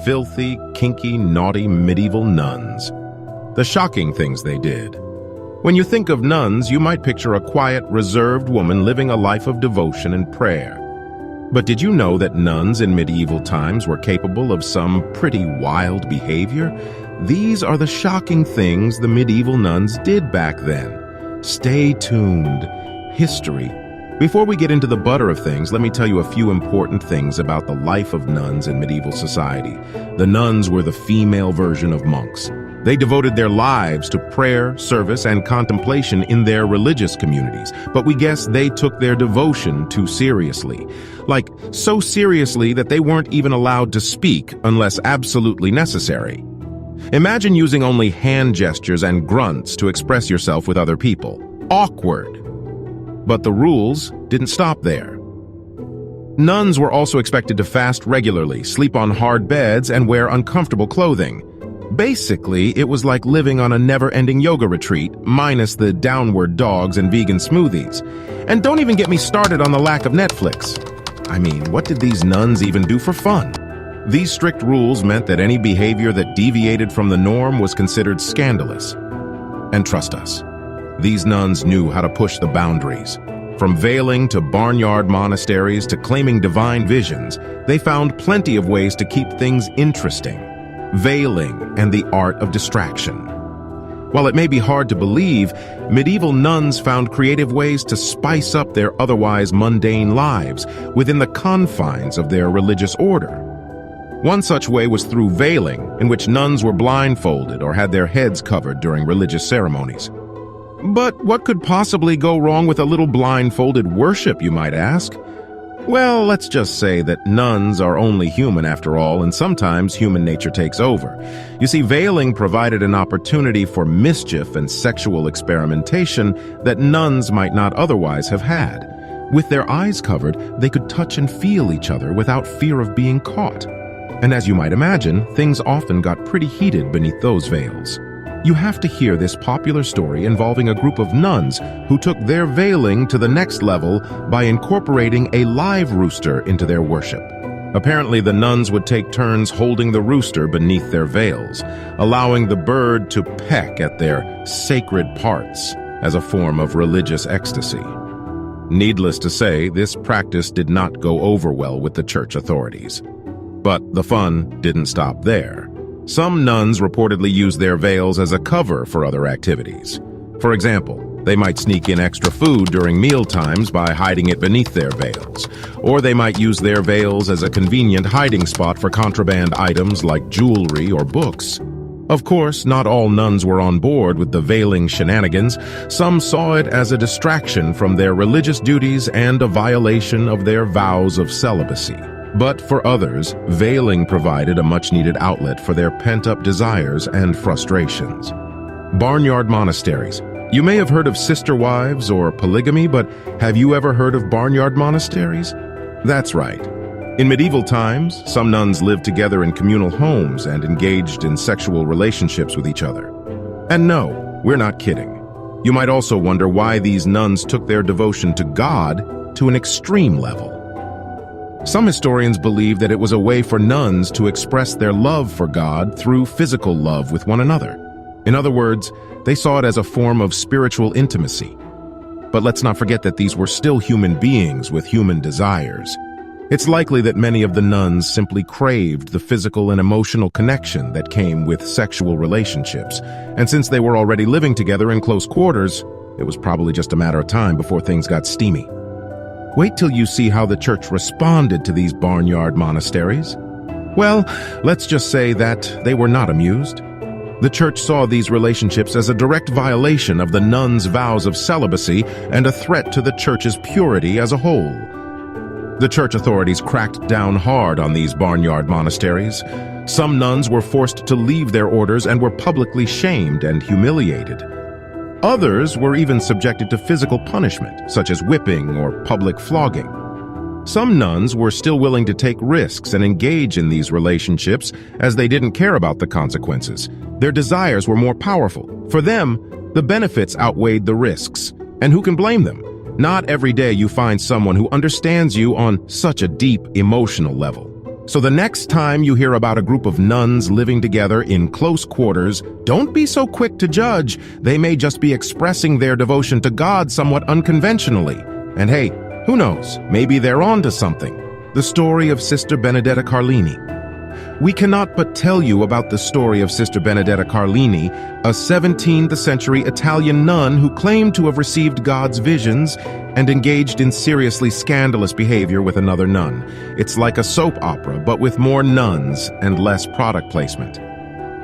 filthy, kinky, naughty medieval nuns. The shocking things they did. When you think of nuns, you might picture a quiet, reserved woman living a life of devotion and prayer. But did you know that nuns in medieval times were capable of some pretty wild behavior? These are the shocking things the medieval nuns did back then. Stay tuned. History. Before we get into the butter of things, let me tell you a few important things about the life of nuns in medieval society. The nuns were the female version of monks. They devoted their lives to prayer, service, and contemplation in their religious communities, but we guess they took their devotion too seriously. Like, so seriously that they weren't even allowed to speak unless absolutely necessary. Imagine using only hand gestures and grunts to express yourself with other people. Awkward. But the rules didn't stop there. Nuns were also expected to fast regularly, sleep on hard beds, and wear uncomfortable clothing. Basically, it was like living on a never-ending yoga retreat, minus the downward dogs and vegan smoothies. And don't even get me started on the lack of Netflix. I mean, what did these nuns even do for fun? These strict rules meant that any behavior that deviated from the norm was considered scandalous. And trust us, these nuns knew how to push the boundaries. From veiling to barnyard monasteries to claiming divine visions, they found plenty of ways to keep things interesting. Veiling and the art of distraction. While it may be hard to believe, medieval nuns found creative ways to spice up their otherwise mundane lives within the confines of their religious order. One such way was through veiling, in which nuns were blindfolded or had their heads covered during religious ceremonies. But what could possibly go wrong with a little blindfolded worship, you might ask? Well, let's just say that nuns are only human after all, and sometimes human nature takes over. You see, veiling provided an opportunity for mischief and sexual experimentation that nuns might not otherwise have had. With their eyes covered, they could touch and feel each other without fear of being caught. And as you might imagine, things often got pretty heated beneath those veils. You have to hear this popular story involving a group of nuns who took their veiling to the next level by incorporating a live rooster into their worship. Apparently, the nuns would take turns holding the rooster beneath their veils, allowing the bird to peck at their sacred parts as a form of religious ecstasy. Needless to say, this practice did not go over well with the church authorities. But the fun didn't stop there. Some nuns reportedly used their veils as a cover for other activities. For example, they might sneak in extra food during meal times by hiding it beneath their veils. Or they might use their veils as a convenient hiding spot for contraband items like jewelry or books. Of course, not all nuns were on board with the veiling shenanigans. Some saw it as a distraction from their religious duties and a violation of their vows of celibacy. But for others, veiling provided a much-needed outlet for their pent-up desires and frustrations. Barnyard monasteries. You may have heard of sister wives or polygamy, but have you ever heard of barnyard monasteries? That's right. In medieval times, some nuns lived together in communal homes and engaged in sexual relationships with each other. And no, we're not kidding. You might also wonder why these nuns took their devotion to God to an extreme level. Some historians believe that it was a way for nuns to express their love for God through physical love with one another. In other words, they saw it as a form of spiritual intimacy. But let's not forget that these were still human beings with human desires. It's likely that many of the nuns simply craved the physical and emotional connection that came with sexual relationships. And since they were already living together in close quarters, it was probably just a matter of time before things got steamy. Wait till you see how the church responded to these barnyard monasteries. Well, let's just say that they were not amused. The church saw these relationships as a direct violation of the nuns' vows of celibacy and a threat to the church's purity as a whole. The church authorities cracked down hard on these barnyard monasteries. Some nuns were forced to leave their orders and were publicly shamed and humiliated. Others were even subjected to physical punishment, such as whipping or public flogging. Some nuns were still willing to take risks and engage in these relationships as they didn't care about the consequences. Their desires were more powerful. For them, the benefits outweighed the risks. And who can blame them? Not every day you find someone who understands you on such a deep emotional level. So the next time you hear about a group of nuns living together in close quarters, don't be so quick to judge. They may just be expressing their devotion to God somewhat unconventionally. And hey, who knows, maybe they're on to something. The story of Sister Benedetta Carlini. We cannot but tell you about the story of Sister Benedetta Carlini, a 17th century Italian nun who claimed to have received God's visions and engaged in seriously scandalous behavior with another nun. It's like a soap opera, but with more nuns and less product placement.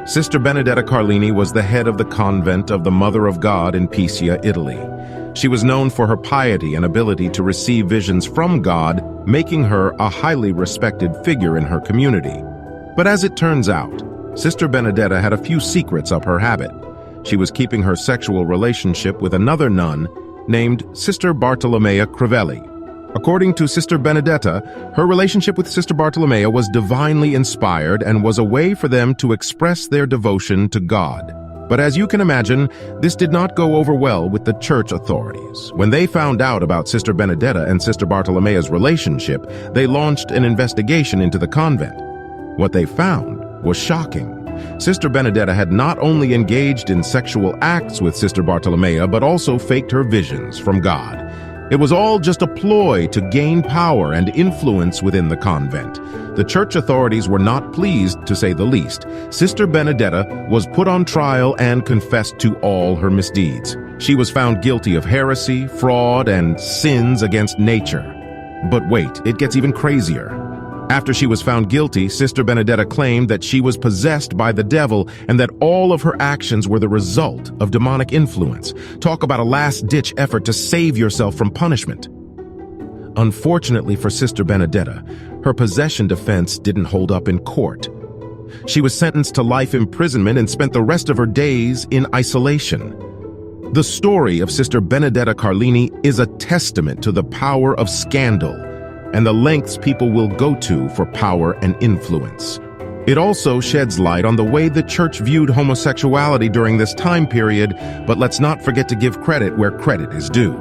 Sister Benedetta Carlini was the head of the convent of the Mother of God in Pisa, Italy. She was known for her piety and ability to receive visions from God, making her a highly respected figure in her community. But as it turns out, Sister Benedetta had a few secrets up her habit. She was keeping her sexual relationship with another nun named Sister Bartolomea Crivelli. According to Sister Benedetta, her relationship with Sister Bartolomea was divinely inspired and was a way for them to express their devotion to God. But as you can imagine, this did not go over well with the church authorities. When they found out about Sister Benedetta and Sister Bartolomea's relationship, they launched an investigation into the convent. What they found was shocking. Sister Benedetta had not only engaged in sexual acts with Sister Bartolomea, but also faked her visions from God. It was all just a ploy to gain power and influence within the convent. The church authorities were not pleased, to say the least. Sister Benedetta was put on trial and confessed to all her misdeeds. She was found guilty of heresy, fraud, and sins against nature. But wait, it gets even crazier. After she was found guilty, Sister Benedetta claimed that she was possessed by the devil and that all of her actions were the result of demonic influence. Talk about a last-ditch effort to save yourself from punishment. Unfortunately for Sister Benedetta, her possession defense didn't hold up in court. She was sentenced to life imprisonment and spent the rest of her days in isolation. The story of Sister Benedetta Carlini is a testament to the power of scandal and the lengths people will go to for power and influence. It also sheds light on the way the church viewed homosexuality during this time period, but let's not forget to give credit where credit is due.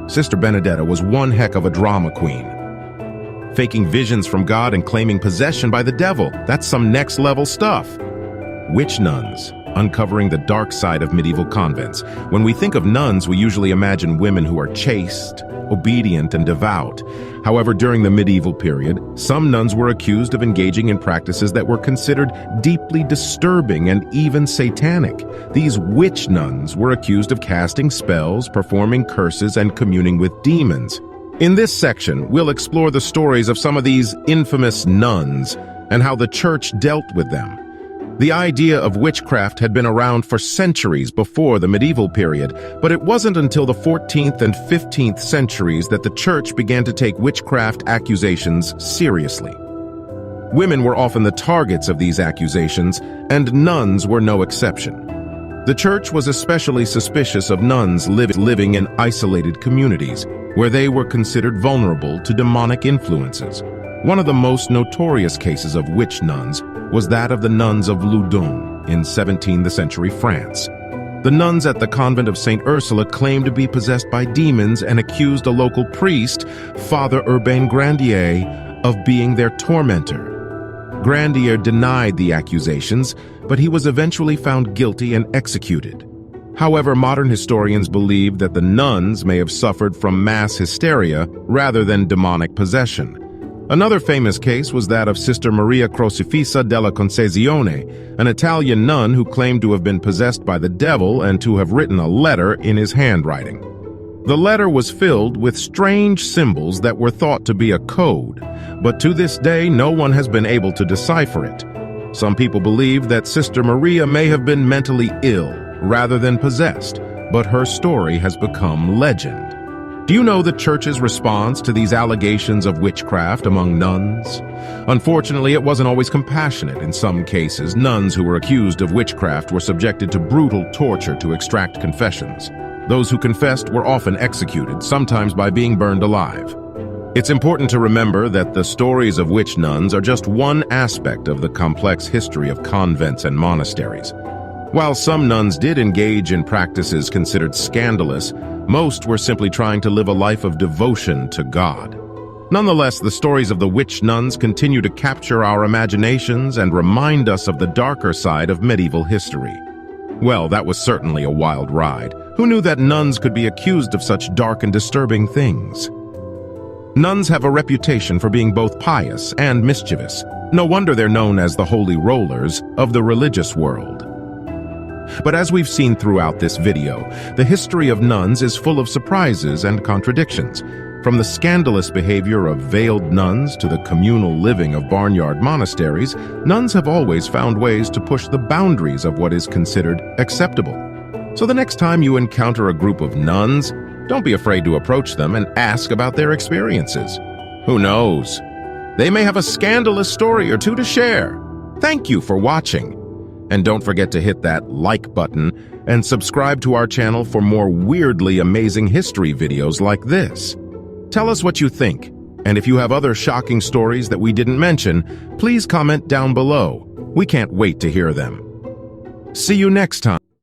Sister Benedetta was one heck of a drama queen. Faking visions from God and claiming possession by the devil, that's some next-level stuff. Witch nuns, uncovering the dark side of medieval convents. When we think of nuns, we usually imagine women who are chaste, obedient, and devout. However, during the medieval period, some nuns were accused of engaging in practices that were considered deeply disturbing and even satanic. These witch nuns were accused of casting spells, performing curses, and communing with demons. In this section, we'll explore the stories of some of these infamous nuns and how the church dealt with them. The idea of witchcraft had been around for centuries before the medieval period, but it wasn't until the 14th and 15th centuries that the church began to take witchcraft accusations seriously. Women were often the targets of these accusations, and nuns were no exception. The church was especially suspicious of nuns living in isolated communities, where they were considered vulnerable to demonic influences. One of the most notorious cases of witch nuns was that of the nuns of Loudun in 17th century France. The nuns at the convent of St. Ursula claimed to be possessed by demons and accused a local priest, Father Urbain Grandier, of being their tormentor. Grandier denied the accusations, but he was eventually found guilty and executed. However, modern historians believe that the nuns may have suffered from mass hysteria rather than demonic possession. Another famous case was that of Sister Maria Crocifissa della Concezione, an Italian nun who claimed to have been possessed by the devil and to have written a letter in his handwriting. The letter was filled with strange symbols that were thought to be a code, but to this day no one has been able to decipher it. Some people believe that Sister Maria may have been mentally ill rather than possessed, but her story has become legend. Do you know the church's response to these allegations of witchcraft among nuns? Unfortunately, it wasn't always compassionate. In some cases, nuns who were accused of witchcraft were subjected to brutal torture to extract confessions. Those who confessed were often executed, sometimes by being burned alive. It's important to remember that the stories of witch nuns are just one aspect of the complex history of convents and monasteries. While some nuns did engage in practices considered scandalous, most were simply trying to live a life of devotion to God. Nonetheless, the stories of the witch nuns continue to capture our imaginations and remind us of the darker side of medieval history. Well, that was certainly a wild ride. Who knew that nuns could be accused of such dark and disturbing things? Nuns have a reputation for being both pious and mischievous. No wonder they're known as the holy rollers of the religious world. But as we've seen throughout this video, the history of nuns is full of surprises and contradictions. From the scandalous behavior of veiled nuns to the communal living of barnyard monasteries, nuns have always found ways to push the boundaries of what is considered acceptable. So the next time you encounter a group of nuns, don't be afraid to approach them and ask about their experiences. Who knows? They may have a scandalous story or two to share. Thank you for watching. And don't forget to hit that like button and subscribe to our channel for more weirdly amazing history videos like this. Tell us what you think, and if you have other shocking stories that we didn't mention, please comment down below. We can't wait to hear them. See you next time.